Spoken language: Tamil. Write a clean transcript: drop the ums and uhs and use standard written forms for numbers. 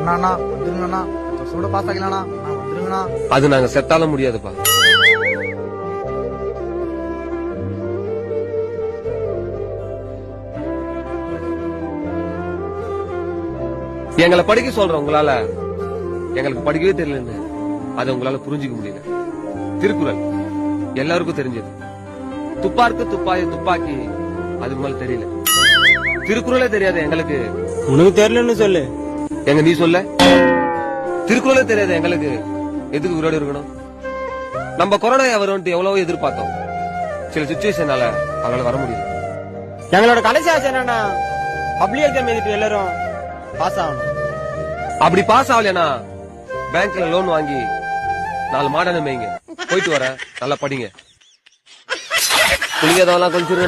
அண்ணா வந்துருங்கண்ணா, சூட பாஸ் ஆகலாண்ணா, வந்துருங்கண்ணா. அது நாங்க செத்தாலும் முடியாதுப்பா. எங்களை படிக்க சொல்ற உங்களால எங்களுக்கு படிக்கவே தெரியலன்னு அதை உங்களால புரிஞ்சுக்க முடியல. திருக்குறள் எல்லாருக்கும் தெரிஞ்சது. துப்பாருக்கு துப்பாய துப்பாக்கி அதுக்கு மேல தெரியல. திருக்குறளே தெரியாது எங்களுக்கு. உனக்கு தெரியலன்னு சொல்லு. எங்க நீ சொல்ல. திருக்குறளே தெரியாது எங்களுக்கு. எதுக்கு உயிரோடு இருக்கணும்? நம்ம கொரோனா வரும்னு எவ்வளவோ எதிர்பார்த்தோம். சில சிச்சுவேஷனால அவங்களால வர முடியல. எங்களோட கடைசி ஆசை என்னன்னா பப்ளிக் எக்ஸாம் எழுதிட்டு எல்லாரும் பாஸ் ஆகணும். அப்படி பாஸ் ஆகலனா பேங்க்ல லோன் வாங்கி 4 மாடனை மேய்ங்க. போயிட்டு வரேன், நல்லா படிங்க. புளிங்கதெல்லாம் கொஞ்சம்